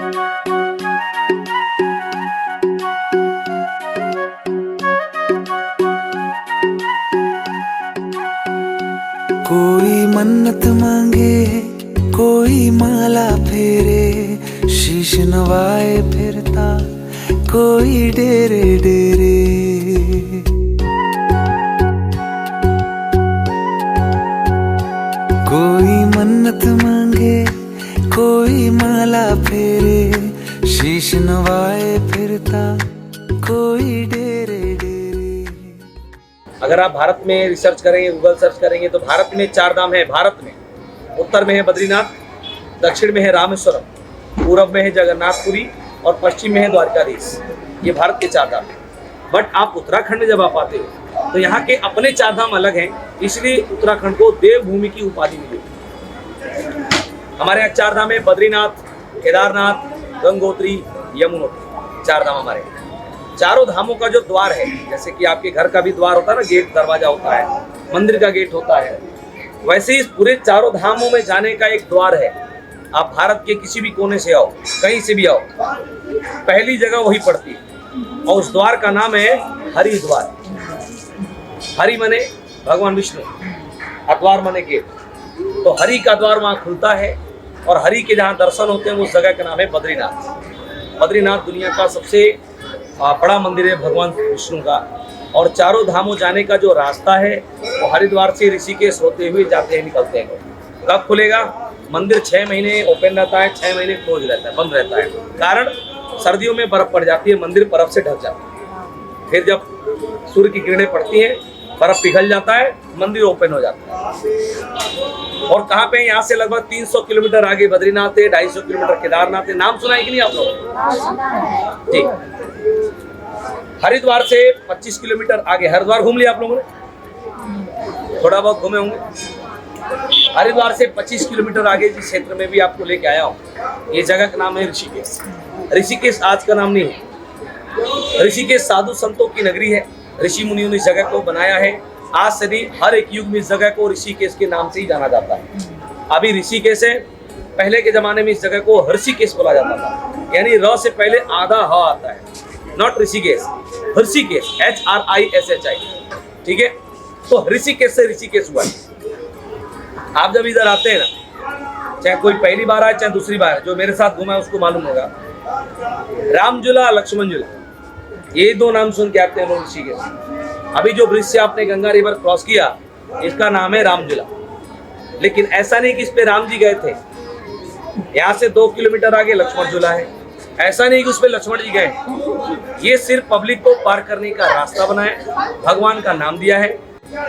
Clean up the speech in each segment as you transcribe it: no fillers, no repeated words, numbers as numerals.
कोई मन्नत मांगे, कोई माला फेरे, शीश नवाए फिरता कोई डेरे डेरे। कोई मन्नत मांगे, कोई माला फेरे, शीश नवाए फिरता कोई डेरे डेरे। अगर आप भारत में रिसर्च करेंगे, गूगल सर्च करेंगे तो भारत में 4 धाम है। भारत में उत्तर में है बद्रीनाथ, दक्षिण में है रामेश्वरम, पूर्व में है जगन्नाथपुरी और पश्चिम में है द्वारकाधीश। ये भारत के 4 धाम हैं। बट आप उत्तराखंड में जब आप आते हो तो यहाँ के अपने 4 धाम अलग हैं, इसलिए उत्तराखंड को देवभूमि की उपाधि मिली। हमारे यहाँ 4 धाम है, बद्रीनाथ, केदारनाथ, गंगोत्री, यमुनोत्री, 4 धाम हमारे यहाँ। चारों धामों का जो द्वार है, जैसे कि आपके घर का भी द्वार होता है ना, गेट दरवाजा होता है, मंदिर का गेट होता है, वैसे ही इस पूरे चारों धामों में जाने का एक द्वार है। आप भारत के किसी भी कोने से आओ, कहीं से भी आओ, पहली जगह वही पड़ती है और उस द्वार का नाम है हरिद्वार। हरि माने भगवान विष्णु, द्वार माने गेट। तो हरि का द्वार वहाँ खुलता है और हरि के जहाँ दर्शन होते हैं उस जगह का नाम है बद्रीनाथ। बद्रीनाथ दुनिया का सबसे बड़ा मंदिर है भगवान विष्णु का। और चारों धामों जाने का जो रास्ता है वो हरिद्वार से ऋषिकेश होते हुए जाते हैं, निकलते हैं। कब खुलेगा? मंदिर 6 महीने ओपन रहता है, 6 महीने क्लोज रहता है, बंद रहता है। कारण सर्दियों में बर्फ पड़ जाती है, मंदिर बर्फ से ढक जाता है। फिर जब सूर्य की किरणें पड़ती हैं, बर्फ पिघल जाता है, मंदिर ओपन हो जाता है। और कहाँ पे? यहाँ से लगभग 300 किलोमीटर आगे बद्रीनाथ है, 250 किलोमीटर केदारनाथ है। नाम सुना है कि नहीं आप लोग? ठीक। हरिद्वार से 25 किलोमीटर आगे, हरिद्वार घूम लिया आप लोगों ने? थोड़ा बहुत घूमे होंगे। हरिद्वार से 25 किलोमीटर आगे जिस क्षेत्र में भी आपको लेके आया हूँ, ये जगह का नाम है ऋषिकेश। ऋषिकेश आज का नाम नहीं है। ऋषिकेश साधु संतों की नगरी है। ऋषि मुनियों ने इस जगह को बनाया है। आज से नहीं, हर एक युग में इस जगह को ऋषिकेश के नाम से ही जाना जाता है। अभी ऋषिकेश है, पहले के जमाने में इस जगह को हर्षिकेश बोला जाता था। यानी र से पहले आधा ह आता है, नॉट ऋषिकेश, हर्षिकेश, HRISHI। ठीक है, तो ऋषिकेश से ऋषिकेश हुआ। आप जब इधर आते हैं ना, चाहे कोई पहली बार आए चाहे दूसरी बार, जो मेरे साथ घूमा है उसको मालूम होगा, राम झूला, लक्ष्मण झूला, ये 2 नाम सुन के आते हैं लोग ऋषिकेश। अभी जो ब्रिज से आपने गंगा रिवर क्रॉस किया, इसका नाम है राम झूला। लेकिन ऐसा नहीं कि इस पे राम जी गए थे। यहाँ से 2 किलोमीटर आगे लक्ष्मण झूला है। ऐसा नहीं कि उस पे लक्ष्मण जी गए। ये सिर्फ पब्लिक को पार करने का रास्ता बना है, भगवान का नाम दिया है।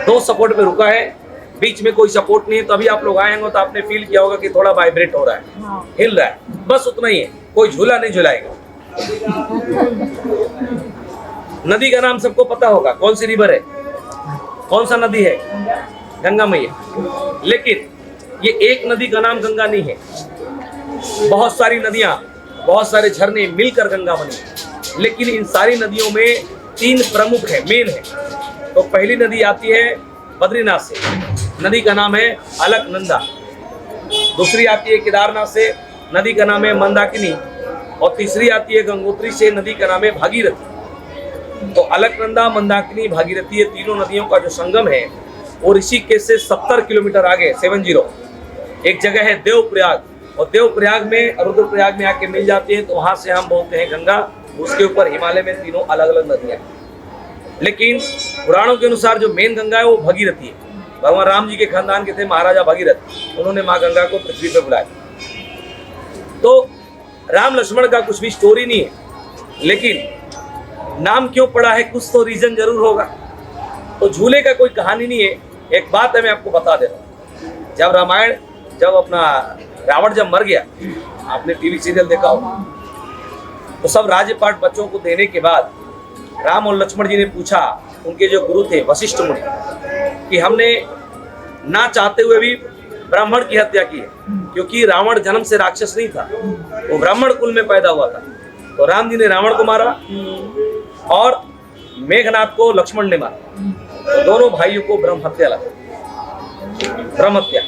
2 सपोर्ट पे रुका है, बीच में कोई सपोर्ट नहीं है। तभी आप लोग आएंगे तो आपने फील किया होगा कि थोड़ा वाइब्रेट हो रहा है, हिल रहा है, बस उतना ही है। कोई झूला नहीं झुलाएगा। नदी का नाम सबको पता होगा, कौन सी रिवर है, कौन सा नदी है? गंगा मैया। लेकिन ये एक नदी का नाम गंगा नहीं है, बहुत सारी नदियां, बहुत सारे झरने मिलकर गंगा बनी। लेकिन इन सारी नदियों में 3 प्रमुख है, मेन है। तो पहली नदी आती है बद्रीनाथ से, नदी का नाम है अलकनंदा। दूसरी आती है केदारनाथ से, नदी का नाम है मंदाकिनी। और तीसरी आती है गंगोत्री से, नदी का नाम है भागीरथी। तो अलकनंदा, मंदाकिनी, भागीरथी, ये तीनों नदियों का जो संगम है वो ऋषिकेश से 70 किलोमीटर आगे 70 एक जगह है देवप्रयाग। और देवप्रयाग में, रुद्रप्रयाग में आके मिल जाती है, तो वहां से हम बोलते हैं गंगा। उसके ऊपर हिमालय में 3 अलग अलग नदियां। लेकिन पुराणों के अनुसार जो मेन गंगा है वो भगीरथी है। भगवान राम जी के खानदान के थे महाराजा भगीरथ, उन्होंने माँ गंगा को पृथ्वी पर बुलाया। तो राम लक्ष्मण का कुछ भी स्टोरी नहीं है, लेकिन नाम क्यों पड़ा है, कुछ तो रीजन जरूर होगा। तो झूले का कोई कहानी नहीं है। एक बात है, मैं आपको बता देता हूँ। जब रामायण, जब अपना रावण जब मर गया, आपने टीवी सीरियल देखा हो, तो सब राज्यपाट बच्चों को देने के बाद राम और लक्ष्मण जी ने पूछा, उनके जो गुरु थे वशिष्ठ मुनि, कि हमने ना चाहते हुए भी ब्राह्मण की हत्या की है, क्योंकि रावण जन्म से राक्षस नहीं था, वो ब्राह्मण कुल में पैदा हुआ था। तो राम जी ने रावण को मारा और मेघनाथ को लक्ष्मण ने मारा। तो दोनों भाइयों को ब्रह्म हत्या लगा, ब्रह्म हत्या।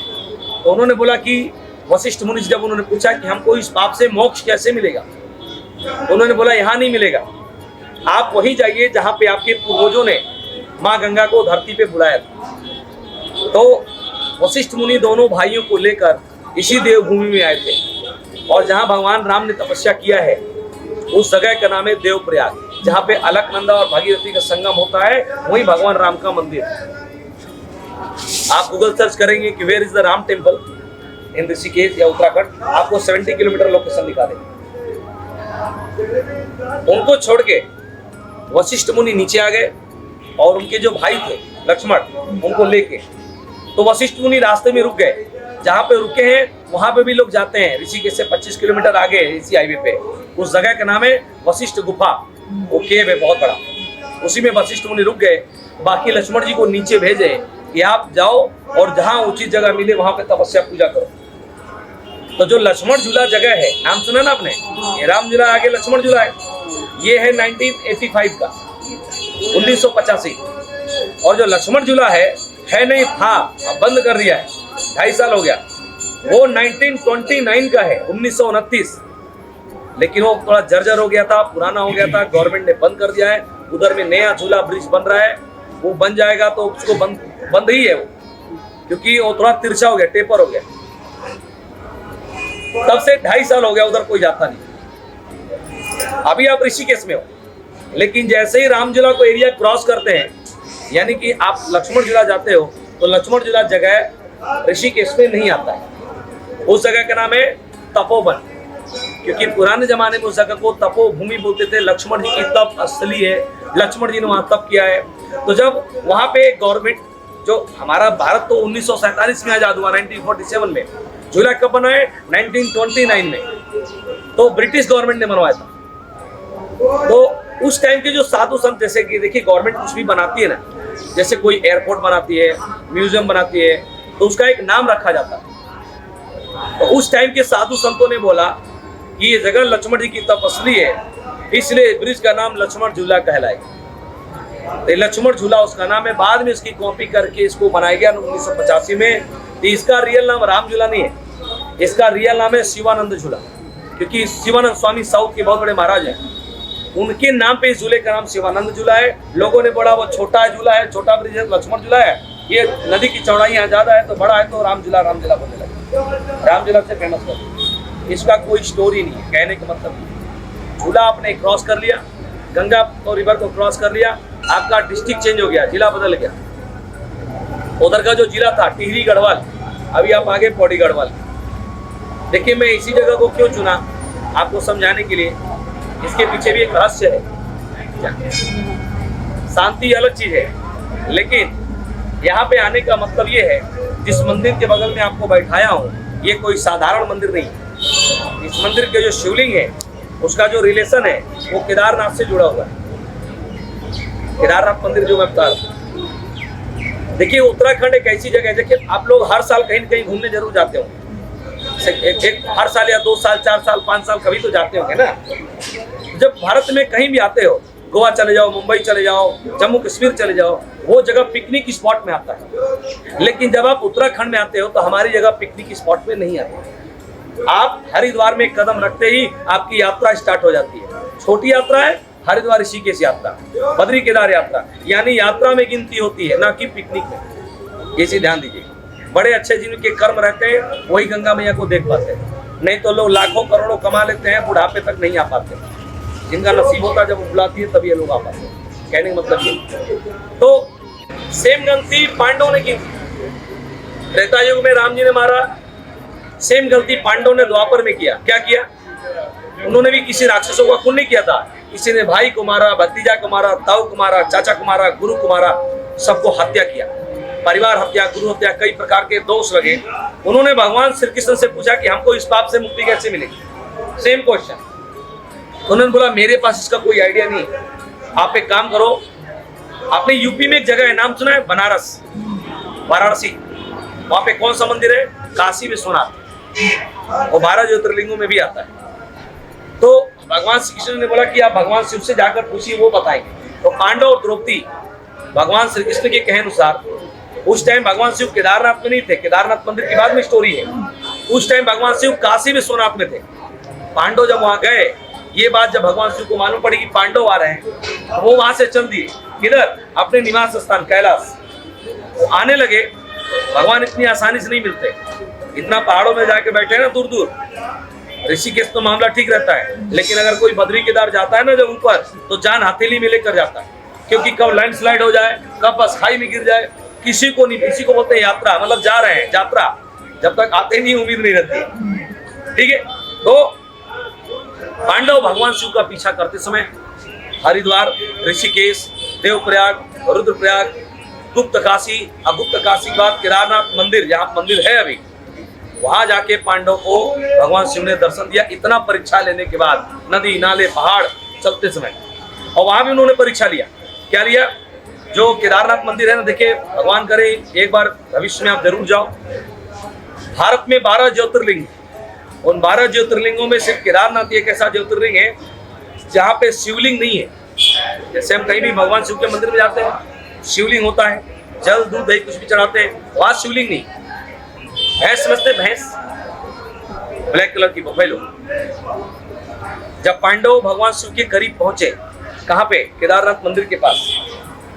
तो उन्होंने बोला कि वशिष्ठ मुनि से जब उन्होंने पूछा कि हमको इस पाप से मोक्ष कैसे मिलेगा, उन्होंने बोला यहाँ नहीं मिलेगा, आप वहीं जाइए जहाँ पे आपके पूर्वजों ने माँ गंगा को धरती पे बुलाया था। तो वशिष्ठ मुनि दोनों भाइयों को लेकर इसी देवभूमि में आए थे और जहाँ भगवान राम ने तपस्या किया है उस जगह का नाम है देवप्रयाग, जहाँ पे अलकनंदा और भागीरथी का संगम होता है, वहीं भगवान राम का मंदिर। आप गूगल सर्च करेंगे कि where is the Ram temple in Rishikesh या उत्तराखंड, आपको 70 किलोमीटर लोकेशन दिखा देंगे। उनको छोड़ के वशिष्ठ मुनि नीचे आ गए और उनके जो भाई थे लक्ष्मण, उनको लेके तो वशिष्ठ मुनि रास्ते में रुक गए। जहाँ पे रुके हैं वहां पे भी लोग जाते हैं, ऋषिकेश से 25 किलोमीटर आगे इसी हाईवे पे, उस जगह का नाम है वशिष्ठ गुफा, वो केव है बहुत बड़ा, उसी में वशिष्ठ मुनि रुक गए। बाकी लक्ष्मण जी को नीचे भेजे कि आप जाओ और जहाँ उचित जगह मिले वहां पे तपस्या पूजा करो। तो जो लक्ष्मण झूला जगह है, नाम सुना ना आपने, ये राम झूला आगे लक्ष्मण झूला है, ये है 1985 का, 1985। और जो लक्ष्मण झूला है नहीं था, अब बंद कर दिया है, 2.5 साल हो गया, वो 1929 का है, 1929। लेकिन वो थोड़ा जर्जर हो गया था, पुराना हो गया था, गवर्नमेंट ने बंद कर दिया है। उधर में नया झूला ब्रिज बन रहा है, वो बन जाएगा तो उसको बंद ही है वो, क्योंकि वो थोड़ा तिरछा हो गया, टेपर हो गया। तब से 2.5 साल हो गया उधर कोई जाता नहीं। अभी आप ऋषिकेश में हो, लेकिन जैसे ही राम झूला को एरिया क्रॉस करते हैं, यानी कि आप लक्ष्मण झूला जाते हो, तो लक्ष्मण झूला जगह ऋषिकेश में नहीं आता है। उस जगह का नाम है तपोवन, क्योंकि पुराने जमाने में उस जगह को तपोभूमि बोलते थे। लक्ष्मण जी की तप स्थली है, लक्ष्मण जी ने वहां तप किया है। तो जब वहां पे गवर्नमेंट, जो हमारा भारत तो 1947 में आजाद हुआ, 1947 में, झूला कब बना है 1929 में, तो ब्रिटिश गवर्नमेंट ने बनवाया था। तो उस टाइम के जो साधु संत, जैसे कि देखिए गवर्नमेंट कुछ भी बनाती है ना, जैसे कोई एयरपोर्ट बनाती है, म्यूजियम बनाती है, तो उसका एक नाम रखा जाता है। तो उस टाइम के साधु संतों ने बोला कि ये जगह लक्ष्मण जी की तपस्वी है, इसलिए ब्रिज का नाम लक्ष्मण झूला कहलाएगा। तो लक्ष्मण झूला उसका नाम है। बाद में इसकी कॉपी करके इसको बनाया गया 1985 में। तो इसका रियल नाम राम झूला नहीं है, इसका रियल नाम है शिवानंद झूला, क्योंकि शिवानंद स्वामी साउथ के बहुत बड़े महाराज हैं, उनके नाम पे इस झूले का नाम शिवानंद झूला है। लोगों ने बोला वो छोटा झूला है, छोटा ब्रिज है, लक्ष्मण झूला है, ये नदी की चौड़ाई यहाँ ज्यादा है तो बड़ा है, तो राम झूला बोलने लगे। राम झूला से फेमस कर, इसका कोई स्टोरी नहीं है, कहने का मतलब झूला आपने क्रॉस कर लिया, गंगा तो रिवर को क्रॉस कर लिया, आपका डिस्ट्रिक्ट चेंज हो गया, जिला बदल गया। उधर का जो जिला था टिहरी गढ़वाल, अभी आप आगे पौड़ी गढ़वाल। देखिए मैं इसी जगह को क्यों चुना, आपको समझाने के लिए। इसके पीछे भी एक रहस्य है। शांति अलग चीज है, लेकिन यहाँ पे आने का मतलब ये है, जिस मंदिर के बगल में आपको बैठाया हूँ, ये कोई साधारण मंदिर नहीं है। इस मंदिर के जो शिवलिंग है, उसका जो रिलेशन है वो केदारनाथ से जुड़ा हुआ है। केदारनाथ मंदिर जो मैं बता रहा हूँ, देखिए उत्तराखंड एक ऐसी जगह है, देखिए आप लोग हर साल कहीं न कहीं घूमने जरूर जाते हो, एक हर साल या 2 साल 4 साल 5 साल कभी तो जाते होंगे ना। जब भारत में कहीं भी आते हो, गोवा चले जाओ, मुंबई चले जाओ, जम्मू कश्मीर चले जाओ, वो जगह पिकनिक स्पॉट में आता है। लेकिन जब आप उत्तराखंड में आते हो तो हमारी जगह पिकनिक स्पॉट में नहीं आती। आप हरिद्वार में कदम रखते ही आपकी यात्रा स्टार्ट हो जाती है। छोटी यात्रा है हरिद्वार ऋषिकेश यात्रा, बद्री केदार यात्रा, यानी यात्रा में गिनती होती है, ना कि पिकनिक में। इसे ध्यान दीजिए। बड़े अच्छे जिनके कर्म रहते हैं वही गंगा मैया को देख पाते हैं, नहीं तो लोग लाखों करोड़ों कमा लेते हैं, बुढ़ापे तक नहीं आ पाते। जिनका नसीब होता है जब बुलाती है तभी ये लोग आ पाते हैं। कहने का मतलब ये। तो सेम गलती पांडवों ने की, त्रेता युग में राम जी ने मारा, सेम गलती पांडवों ने द्वापर में किया। क्या किया? उन्होंने भी किसी राक्षसों का खून नहीं किया था, किसी ने भाई को मारा, भतीजा को मारा, ताऊ को मारा, चाचा को मारा, गुरु को मारा, सबको हत्या किया। परिवार हत्या, गुरु हत्या, कई प्रकार के दोष लगे। उन्होंने भगवान श्री कृष्ण से पूछा कि हमको इस पाप से मुक्ति कैसे मिलेगी, सेम क्वेश्चन। उन्होंने बोला मेरे पास इसका कोई आइडिया नहीं, आप एक काम करो, आपने यूपी में एक जगह है, नाम सुना है, बनारस, वाराणसी, वहां पे कौन सा मंदिर है? काशी विश्वनाथ, और 12 ज्योतिर्लिंगों में भी आता है। तो भगवान श्री कृष्ण ने बोला कि आप भगवान शिव से जाकर पूछिए, वो बताएंगे। तो पांडव और द्रौपदी भगवान श्री कृष्ण के कहे अनुसार, उस टाइम भगवान शिव केदारनाथ में नहीं थे, केदारनाथ मंदिर की बाद में स्टोरी है। उस टाइम भगवान शिव काशी विश्वनाथ में थे। पांडव जब वहां गए, ये बात जब भगवान शिव को मालूम पड़ी कि पांडव आ रहे हैं, वो वहां से चल दिए किधर, अपने निवास स्थान कैलाश। आने लगे। भगवान इतनी आसानी से नहीं मिलते, इतना पहाड़ों में जाके बैठे हैं ना दूर दूर। ऋषिकेश तो मामला ठीक रहता है, लेकिन अगर कोई बद्री केदार जाता है ना जब ऊपर, तो जान हथेली में लेकर जाता है, क्योंकि कब लैंडस्लाइड हो जाए, कब बस खाई में गिर जाए, किसी को नहीं। किसी को बोलते हैं यात्रा, मतलब जा रहे हैं यात्रा, जब तक आते नहीं उम्मीद नहीं रहती। ठीक है, तो पांडव भगवान शिव का पीछा करते समय हरिद्वार, ऋषिकेश, देवप्रयाग, रुद्रप्रयाग, गुप्त काशी, गुप्त काशी के बाद केदारनाथ मंदिर, जहाँ मंदिर है अभी, वहां जाके पांडव को भगवान शिव ने दर्शन दिया। इतना परीक्षा लेने के बाद, नदी नाले पहाड़ चलते समय, और वहां भी उन्होंने परीक्षा लिया। क्या लिया? जो केदारनाथ मंदिर है ना, देखिए भगवान करे एक बार भविष्य में आप जरूर जाओ। भारत में 12 ज्योतिर्लिंग, उन 12 ज्योतिर्लिंगों में सिर्फ केदारनाथ एक ऐसा ज्योतिर्लिंग है जहाँ पे शिवलिंग नहीं है। जैसे हम कहीं भी भगवान शिव के मंदिर में जाते हैं, शिवलिंग होता है, जल दूध दही कुछ भी चढ़ाते हैं, वहां शिवलिंग नहीं। भैंस समझते, भैंस ब्लैक कलर की बफेलो। जब पांडव भगवान शिव के करीब पहुंचे, कहाँ पे? केदारनाथ मंदिर के पास।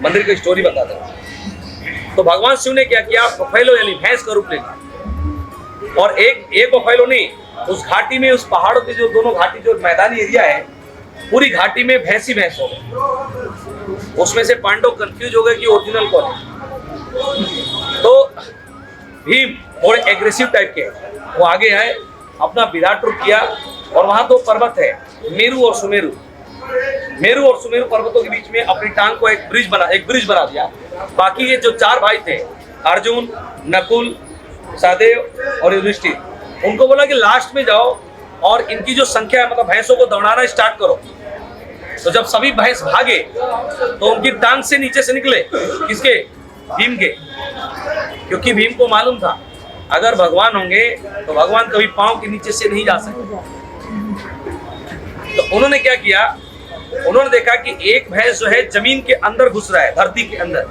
मंदिर की स्टोरी बताते हैं। तो भगवान शिव ने क्या किया? बफेलो यानी भैंस का रूप ले लिया। और एक बफेलो नहीं, उस घाटी में, उस पहाड़ों की जो दोनों घाटी, जो मैदानी एरिया है, पूरी घाटी में भैंस ही भैंस हो गए। उसमें से पांडव कंफ्यूज हो गए कि ओरिजिनल कौन है। तो भीम थोड़े एग्रेसिव टाइप के, वो आगे है, अपना विराट रूप किया। और वहां दो पर्वत है, मेरू और सुमेरु। मेरू और सुमेरु पर्वतों के बीच में अपनी टांग को एक ब्रिज बना दिया। बाकी ये जो 4 भाई थे, अर्जुन, नकुल, सहदेव और युधिष्ठिर, उनको बोला कि लास्ट में जाओ और इनकी जो संख्या है, मतलब भैंसों को दौड़ाना स्टार्ट करो। तो जब सभी भैंस भागे तो उनकी टांग से नीचे से निकले, किसके? भीम के। क्योंकि भीम को मालूम था अगर भगवान होंगे तो भगवान कभी पांव के नीचे से नहीं जा सकते। तो उन्होंने क्या किया? उन्होंने देखा कि एक भैंस जो है जमीन के अंदर घुस रहा है, धरती के अंदर।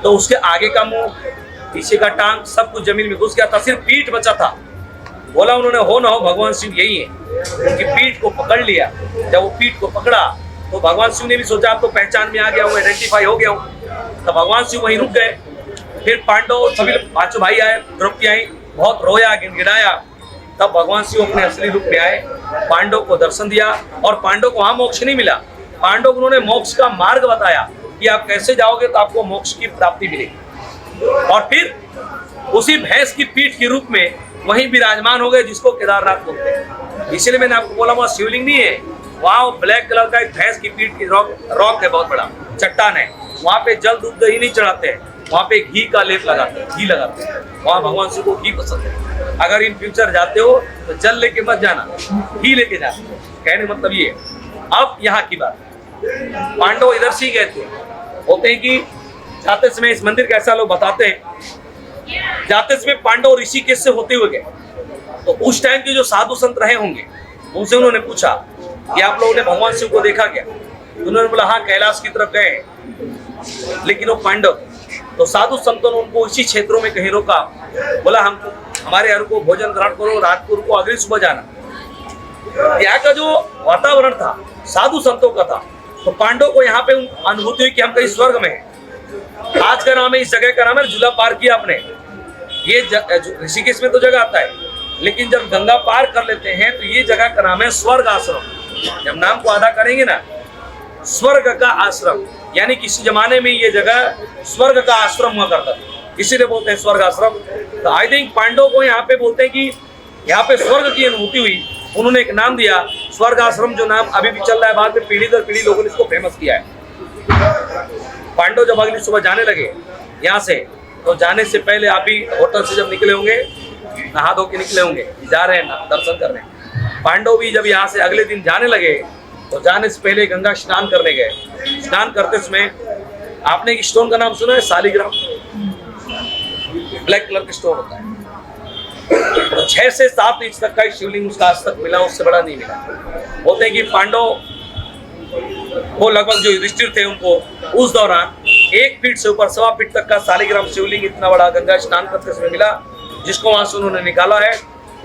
तो उसके आगे का मुंह, पीछे का टांग, सब कुछ जमीन में घुस गया था, सिर्फ पीठ बचा था। बोला उन्होंने, हो ना हो भगवान शिव यही है। उनकी पीठ को पकड़ लिया। जब वो पीठ को पकड़ा तो भगवान शिव ने भी सोचा अब तो पहचान में आ गया हूँ, आइडेंटिफाई हो गया हूँ। तो भगवान शिव वहीं रुक गए। फिर पांडव सभी 5 भाई आए, द्रौपदी आई, बहुत रोया, गिड़गिड़ाया। तब भगवान शिव अपने असली रूप में आए, पांडव को दर्शन दिया। और पांडव को वहां मोक्ष नहीं मिला। पांडव को उन्होंने मोक्ष का मार्ग बताया कि आप कैसे जाओगे तो आपको मोक्ष की प्राप्ति मिलेगी। और फिर उसी भैंस की पीठ के रूप में वहीं विराजमान हो गए, जिसको केदारनाथ बोलते हैं। इसलिए मैंने आपको बोला वहां शिवलिंग नहीं है, वहां ब्लैक कलर का एक भैंस की पीठ की रॉक है, बहुत बड़ा चट्टान है। वहां पे जल दूध दही नहीं चढ़ाते हैं, वहां पे घी का लेप लगाते हैं, घी लगाते हैं। वहां भगवान शिव को घी पसंद है। अगर इन फ्यूचर जाते हो तो जल लेके मत जाना, घी लेके जाना। कहने मतलब ये। अब यहाँ की बात, पांडव इधर से गए थे। होते हैं कि जाते समय, इस मंदिर का ऐसा लोग बताते हैं, जाते समय पांडव ऋषिकेश से होते हुए गए। तो उस टाइम के जो साधु संत रहे होंगे, उनसे उन्होंने पूछा कि आप लोगों ने भगवान शिव को देखा क्या? उन्होंने बोला हाँ, कैलाश की तरफ गए, लेकिन वो पांडव। तो साधु संतों ने उनको इसी क्षेत्रों में कहीं रोका। बोला हमको, हमारे घर को भोजन ग्रहण करो, रात को अगली सुबह जाना। यहाँ का जो वातावरण था साधु संतों का था। तो पांडव को यहाँ पे अनुभूति हुई कि हम कहीं स्वर्ग में हैं। आज का नाम है, इस जगह का नाम है, झूला पार किया आपने। ये ऋषिकेश में तो जगह आता है, लेकिन जब गंगा पार कर लेते हैं तो ये जगह का नाम है स्वर्ग आश्रम। जब नाम को अदा करेंगे ना, स्वर्ग का आश्रम, यानी किसी जमाने में ये जगह स्वर्ग का आश्रम हुआ करता था, इसीलिए बोलते हैं स्वर्ग आश्रम। तो आई थिंक पांडव को यहाँ पे बोलते हैं कि यहाँ पे स्वर्ग की अनुभूति हुई, उन्होंने एक नाम दिया स्वर्ग आश्रम, जो नाम अभी भी चल रहा है। बाद में पीढ़ी दर पीढ़ी लोगों ने इसको फेमस किया है। पांडव जब अगली सुबह जाने लगे यहाँ से, तो जाने से पहले आप ही होटल से जब निकले होंगे, नहा धो के निकले होंगे, जा रहे हैं दर्शन करने। पांडव भी जब यहाँ से अगले दिन जाने लगे, तो जाने से पहले गंगा स्नान करने गए। स्नान करते समय आपने एक स्टोन का नाम सुना है? शालिग्राम, ब्लैक कलर का स्टोन होता है। तो 6 से 7 इंच तक का शिवलिंग उसका आज तक मिला, उससे बड़ा नहीं मिला। बोलते हैं कि पांडव वो लगभग जो युधिष्ठिर थे, उनको उस दौरान 1 फीट से ऊपर 1.25 फीट तक का शालिग्राम शिवलिंग इतना बड़ा गंगा स्नान करते समय मिला, जिसको वहां से उन्होंने निकाला है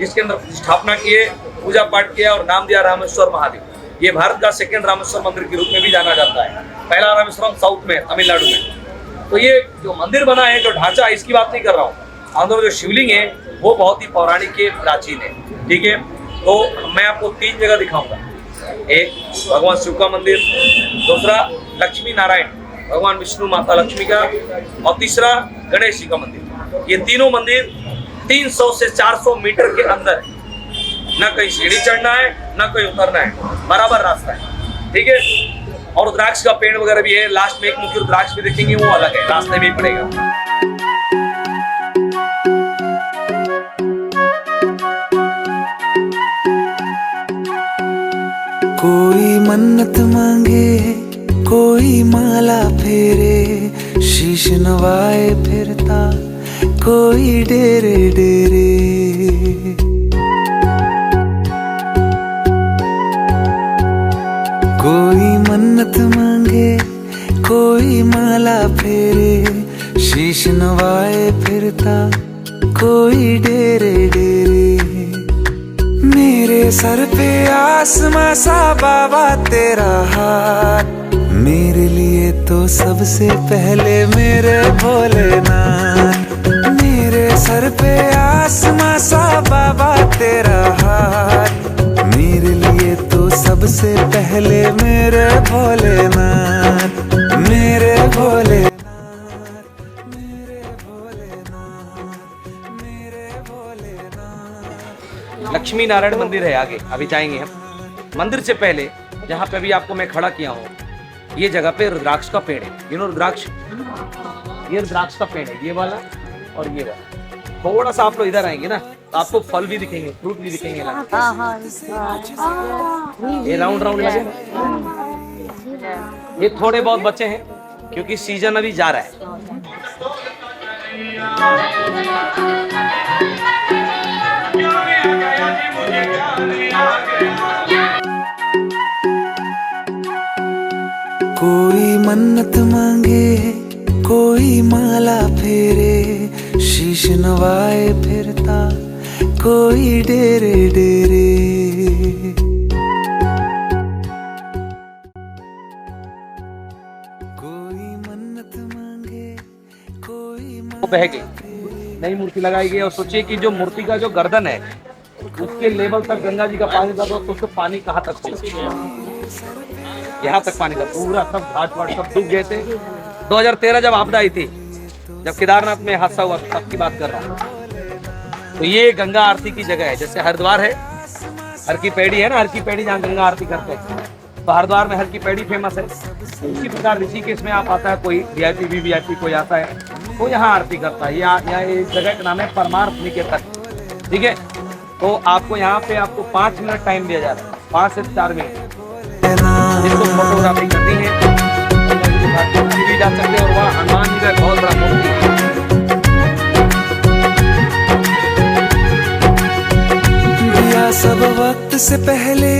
जिसके अंदर स्थापना किए, पूजा पाठ किया और नाम दिया रामेश्वर महादेव। ये भारत का सेकंड रामेश्वर मंदिर के रूप में भी जाना जाता है। पहला रामेश्वरम साउथ में, तमिलनाडु में। तो ये जो मंदिर बना है, जो ढांचा है, इसकी बात नहीं कर रहा हूँ। अंदर जो शिवलिंग है वो बहुत ही पौराणिक के प्राचीन है। ठीक है, तो मैं आपको 3 जगह दिखाऊंगा। एक भगवान शिव का मंदिर, दूसरा लक्ष्मी नारायण भगवान विष्णु माता लक्ष्मी का, और तीसरा गणेश जी का मंदिर। ये तीनों मंदिर 300 से 400 मीटर के अंदर है। न कहीं सीढ़ी चढ़ना है, न कहीं उतरना है, बराबर रास्ता है। ठीक है, और रुद्राक्ष का पेड़ वगैरह भी है। लास्ट में एक मुख्य रुद्राक्ष भी देखेंगे, वो अलग है, रास्ते में ही पड़ेगा। कोई मन्नत मांगे, कोई माला फेरे, शीश नवाए फिरता कोई डेरे डेरे। कोई मन्नत मांगे, कोई माला फेरे, शीश नवाए फिरता कोई डेरे डेरे। मेरे सर पे आसमां सा बाबा तेरा हाथ, मेरे लिए तो सबसे पहले मेरे भोलेनाथ। मेरे सर पे आसमां सा बाबा तेरा हाथ, मेरे लिए तो सबसे पहले मेरे भोलेनाथ, मेरे भोलेनाथ, मेरे भोलेनाथ, मेरे भोलेनाथ। लक्ष्मी नारायण मंदिर है आगे, अभी जाएंगे हम। मंदिर से पहले जहाँ पे अभी आपको मैं खड़ा किया हूँ, ये जगह पे रुद्राक्ष का पेड़ है। रुद्राक्ष, ये रुद्राक्ष का पेड़ है, ये वाला और ये वाला। थोड़ा सा आप लोग इधर आएंगे ना, तो आपको फल भी दिखेंगे, फ्रूट भी दिखेंगे। ये राउंड राउंड लगे, ये थोड़े बहुत बचे हैं क्योंकि सीजन अभी जा रहा है। कोई मन्नत मांगे, कोई माला फेरे, शीश नवाए फिरता कोई डेरे डेरे। कोई मन्नत मांगे, कोई वो बह गई, नई मूर्ति लगाई गई। और सोचिए कि जो मूर्ति का जो गर्दन है उसके लेवल तक गंगा जी का पानी था, तो उसको पानी कहाँ तक पहुंचा? यहाँ तक पानी था, पूरा सब घाट वाट सब डूब गए थे। 2013 जब आपदा आई थी, जब केदारनाथ में हादसा हुआ, तब की बात कर रहा हूँ। तो ये गंगा आरती की जगह है। जैसे हरिद्वार है, हर की पैड़ी है ना, हर की पैड़ी जहाँ गंगा आरती करते हैं, तो हरिद्वार में हर की पैड़ी फेमस है। इसी प्रकार ऋषिकेश में आप आता है, कोई वीआईपी कोई आता है, वो यहाँ आरती करता है। यहाँ इस जगह का नाम है परमार्थ निकेतन। ठीक है, तो आपको यहाँ पे आपको 5 मिनट टाइम दिया जाता है, 5 से 4 मिनट, जिसको फोटोग्राफी करनी है भी जा सकते हैं। और वहाँ हनुमान जी का बहुत बड़ा मूर्ति है। दिया सब वक्त से पहले,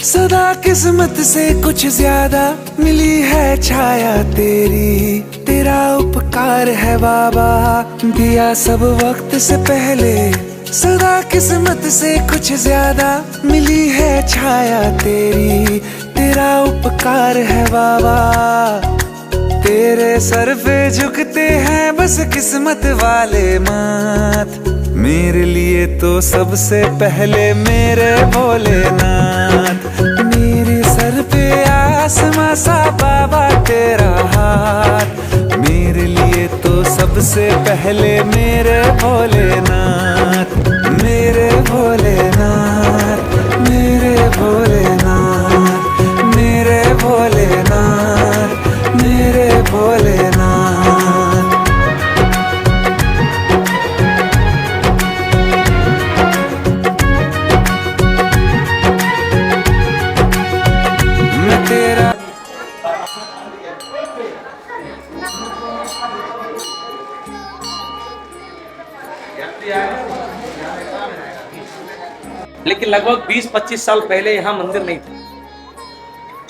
सदा किस्मत से कुछ ज्यादा, मिली है छाया तेरी, तेरा उपकार है बाबा। दिया सब वक्त से पहले, सदा किस्मत से कुछ ज्यादा, मिली है छाया तेरी, तेरा उपकार है बाबा। तेरे सर पे झुकते हैं बस किस्मत वाले माथ, मेरे लिए तो सबसे पहले मेरे भोलेनाथ। मेरे सर पे आसमां सा बाबा तेरा हाथ, मेरे लिए तो सबसे पहले मेरे भोलेनाथ, मेरे भोलेनाथ, मेरे भोलेनाथ, मेरे भोलेनाथ, मेरे भोलेनाथ। मैं तेरा लेकिन लगभग 20-25 साल पहले यहाँ मंदिर नहीं था।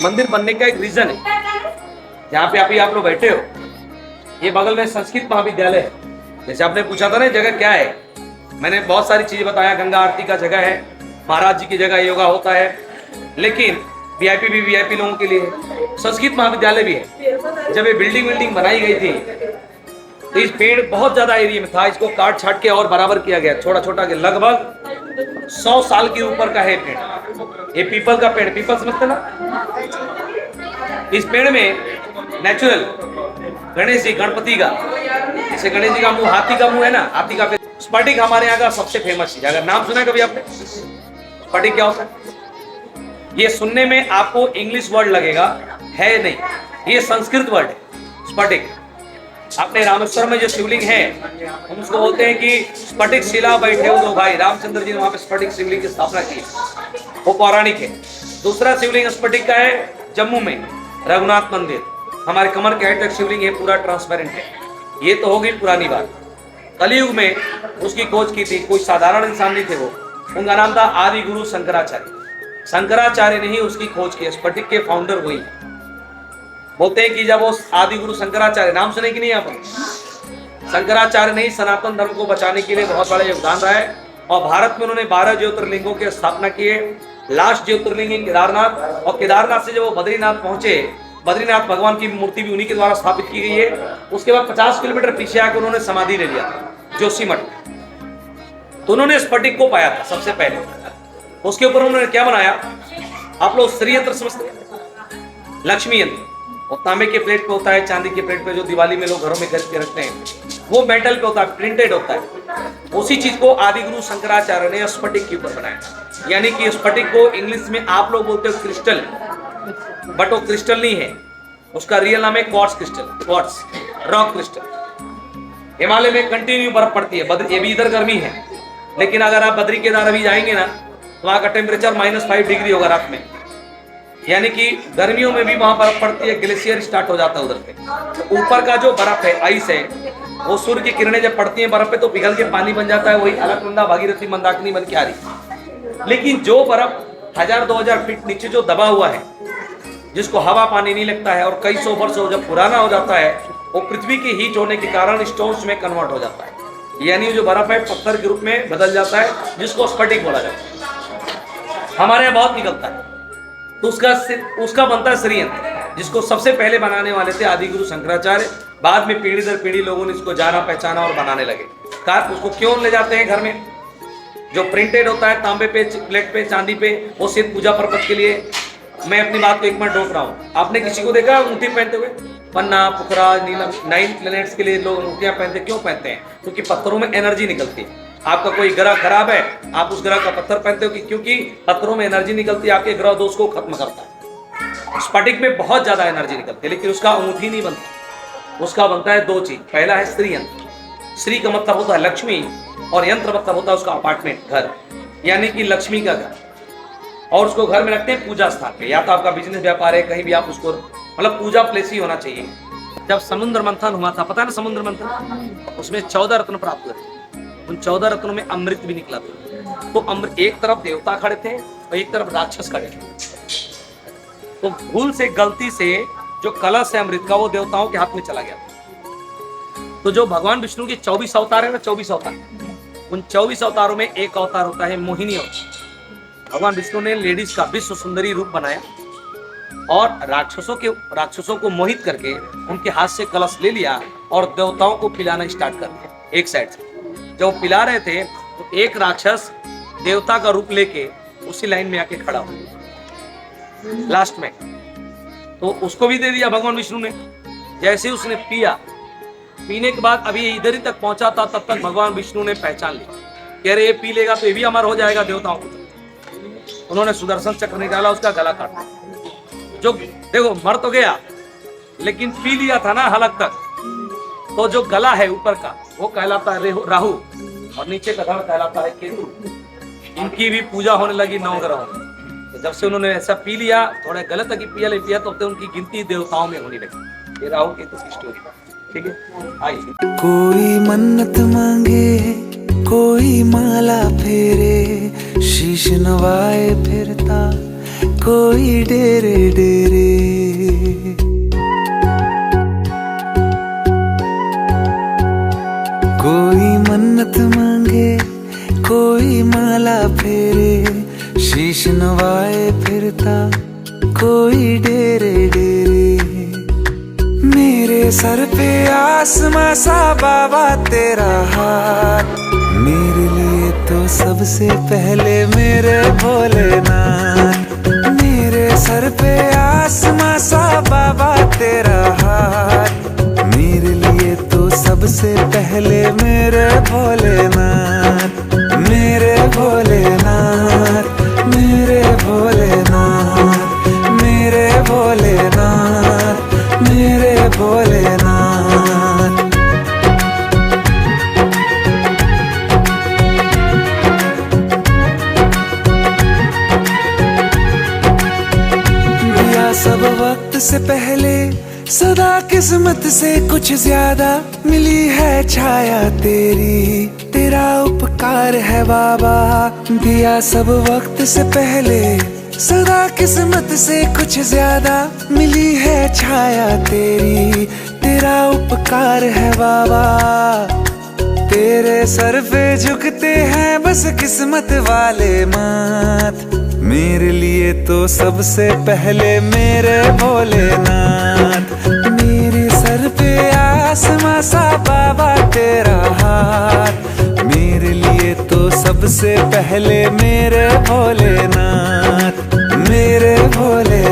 मंदिर बनने का एक रीजन है, जहाँ पे अभी आप लोग बैठे हो, ये बगल में संस्कृत महाविद्यालय है। जैसे आपने पूछा था ना जगह क्या है, मैंने बहुत सारी चीजें बताया, गंगा आरती का जगह है, महाराज जी की जगह योगा होता है, लेकिन वीआईपी भी वीआईपी लोगों के लिए है। संस्कृत महाविद्यालय भी है। जब ये बिल्डिंग बनाई गई थी तो इस पेड़ बहुत ज्यादा एरिया में था, इसको काट छाट के और बराबर किया गया, छोटा छोटा के, लगभग 100 साल के ऊपर का है पेड़। ये पीपल का पेड़, पीपल समझते ना, इस पेड़ में नेचुरल गणेश जी, गणपति का, जैसे गणेश जी का मुंह हाथी का मुंह है ना, हाथी का पेड़। स्फटिक हमारे यहाँ का सबसे फेमस चीज, अगर नाम सुना है कभी आपने, स्फटिक क्या होता है? ये सुनने में आपको इंग्लिश वर्ड लगेगा, है नहीं, ये संस्कृत वर्ड है स्फटिक। आपने रामेश्वरम में जो शिवलिंग है, हम उसको बोलते हैं कि स्फटिक शिला बैठे हो दो भाई। रामचंद्र जी ने वहां पे स्फटिक शिवलिंग की स्थापना की, वो पौराणिक है। दूसरा शिवलिंग स्फटिक का है जम्मू में, रघुनाथ मंदिर, हमारे कमर के हाइट तक शिवलिंग है, पूरा ट्रांसपेरेंट है। ये तो हो गई पुरानी बात। कलयुग में उसकी खोज की थी, कोई साधारण इंसान नहीं थे वो, उनका नाम था आदि गुरु शंकराचार्य। शंकराचार्य ने ही उसकी खोज की, स्फटिक के फाउंडर वही। बोलते हैं कि जब वो आदि गुरु शंकराचार्य, नाम सुने कि नहीं आप, शंकराचार्य ने ही सनातन धर्म को बचाने के लिए बहुत बड़ा योगदान रहा है, और भारत में उन्होंने 12 ज्योतिर्लिंगों की स्थापना की है। लास्ट ज्योतिर्लिंग है केदारनाथ, और केदारनाथ से जब वो बद्रीनाथ पहुंचे, बद्रीनाथ भगवान की मूर्ति भी उन्हीं के द्वारा स्थापित की गई है। उसके बाद 50 किलोमीटर पीछे आकर उन्होंने समाधि ले लिया जोशीमठ। तो उन्होंने स्फटिक को पाया था सबसे पहले। उसके ऊपर उन्होंने क्या बनाया, आप लोग श्री यंत्र समझते हैं, लक्ष्मी यंत्र, वो तांबे के प्लेट पे होता है, चांदी के प्लेट पे, जो दिवाली में लोग घरों में खरीद के रखते हैं, वो मेटल पे होता है, प्रिंटेड होता है। उसी चीज को आदि गुरु शंकराचार्य ने स्फटिक के ऊपर बनाया। यानी कि स्फटिक को इंग्लिश में आप लोग बोलते हो क्रिस्टल, बट वो क्रिस्टल नहीं है, उसका रियल नाम है quartz crystal, quartz rock crystal. Himalaya में कंटिन्यू बर्फ पड़ती है, ये भी इधर गर्मी है, लेकिन अगर आप बद्री केदार अभी जाएंगे ना, तो वहां का टेम्परेचर -5 डिग्री होगा रात में। यानी कि गर्मियों में भी वहां बर्फ पड़ती है, ग्लेशियर स्टार्ट हो जाता है उधर पे। तो ऊपर का जो बर्फ है, आइस है, वो सूर्य की किरणें जब पड़ती हैं बर्फ पे तो पिघल के पानी बन जाता है, वही अलकनंदा, भागीरथी, मंदाकिनी बन के आ रही। लेकिन जो बर्फ 1000-2000 फीट नीचे जो दबा हुआ है, जिसको हवा पानी नहीं लगता है, और कई सौ वर्षों जब पुराना हो जाता है, वो पृथ्वी की हीट होने के कारण स्टोन्स में कन्वर्ट हो जाता है। यानी जो बर्फ है पत्थर के रूप में बदल जाता है, जिसको स्फटिक बोला जाता है। हमारे यहाँ बहुत निकलता है, तो उसका बनता है श्रीयंत्र, जिसको सबसे पहले बनाने वाले थे आदि गुरु शंकराचार्य। बाद में पीढ़ी दर पीढ़ी लोगों ने इसको जाना पहचाना और बनाने लगे। उसको क्यों ले जाते हैं घर में, जो प्रिंटेड होता है तांबे पे, प्लेट पे, चांदी पे, वो सिर्फ पूजा पर्पज के लिए। मैं अपनी बात को एक मिनट रोक रहा हूँ। आपने किसी को देखा अंगूठी पहनते हुए? पन्ना, पुखराज, नीलम, 9 प्लैनेट्स के लिए लोग अंगूठियां पहनते, क्यों पहनते हैं? क्योंकि पत्थरों में एनर्जी निकलती है। आपका कोई ग्रह खराब है, आप उस ग्रह का पत्थर पहनते हो, क्योंकि पत्थरों में एनर्जी निकलती है, आपके ग्रह दोष को खत्म करता है। स्फटिक में बहुत ज्यादा एनर्जी निकलती है, लेकिन उसका अंगूठी नहीं बनता। उसका बनता है 2 चीज। पहला है श्री यंत्र। श्री का मतलब होता है लक्ष्मी, और यंत्र मतलब होता है उसका अपार्टमेंट, घर, यानी कि लक्ष्मी का घर। और उसको घर में रखते हैं पूजा स्थान पे, या तो आपका बिजनेस व्यापार है, कहीं भी आप उसको, मतलब पूजा प्लेस ही होना चाहिए। जब समुद्र मंथन हुआ था, पता है ना समुद्र मंथन, उसमें 14 रत्न प्राप्त हुए थे। उन 14 रत्नों में अमृत भी निकला था। तो अमृत, एक तरफ देवता खड़े थे और एक तरफ राक्षस खड़े थे। तो भूल से, गलती से जो कलश है अमृत का, वो देवताओं के हाथ में चला गया। तो जो भगवान विष्णु के 24 अवतार है ना, 24 अवतार, उन 24 अवतारों में एक अवतार होता है मोहिनी अवतार। भगवान विष्णु ने लेडीज का विश्व सुंदरी रूप बनाया और राक्षसों को मोहित करके उनके हाथ से कलश ले लिया और देवताओं को पिलाना स्टार्ट कर दिया एक साइड से। जब पिला रहे थे तो एक राक्षस देवता का रूप लेके उसी लाइन में आके खड़ा हुआ लास्ट में, तो उसको भी दे दिया भगवान विष्णु ने। जैसे उसने पिया, पीने के बाद अभी इधर ही तक पहुंचा था, तब तक भगवान विष्णु ने पहचान लिया, कह रहे ये पी लेगा तो ये भी अमर हो जाएगा देवताओं को। उन्होंने सुदर्शन चक्र निकाला, उसका गला काटा। जो देखो मर तो गया, लेकिन पी लिया था ना हलक तक, तो जो गला है ऊपर का वो कहलाता है राहु, और नीचे का धड़ कहलाता है केतु। इनकी भी पूजा होने लगी 9 ग्रहों में। तो जब से उन्होंने ऐसा पी लिया, थोड़ा गलत की पिया तो उनकी गिनती देवताओं में होने लगी। ये राहु केतु की स्टोरी, ठीक है। आइए। कोई मन्नत मांगे, कोई माला फेरे, शीश नवाए फिरता कोई डेरे डेरे। कोई मन्नत मांगे, कोई माला फेरे शीश नवाए फिरता, कोई डेरे डेरे। मेरे सर पे आसमां सा बाबा तेरा हाथ, मेरे लिए तो सबसे पहले मेरे भोलेनाथ। मेरे सर पे आसमां सा बाबा तेरा हाथ, मेरे लिए तो सबसे पहले मेरे भोलेनाथ। मेरे भोलेनाथ, मेरे भोलेनाथ, मेरे भोलेनाथ, मेरे भोलेनाथ। दिया सब वक्त से पहले सदा किस्मत से कुछ ज्यादा, मिली है छाया तेरी, तेरा उपकार है बाबा। दिया सब वक्त से पहले सदा किस्मत से कुछ ज्यादा, मिली है छाया तेरी, तेरा उपकार है बाबा। तेरे सर पे झुकते हैं बस किस्मत वाले माथ, मेरे लिए तो सबसे पहले मेरे भोलेनाथ। मेरे सर पे आसमां सा बाबा तेरा हाथ, मेरे लिए तो सबसे पहले मेरे भोलेनाथ। मेरे भोले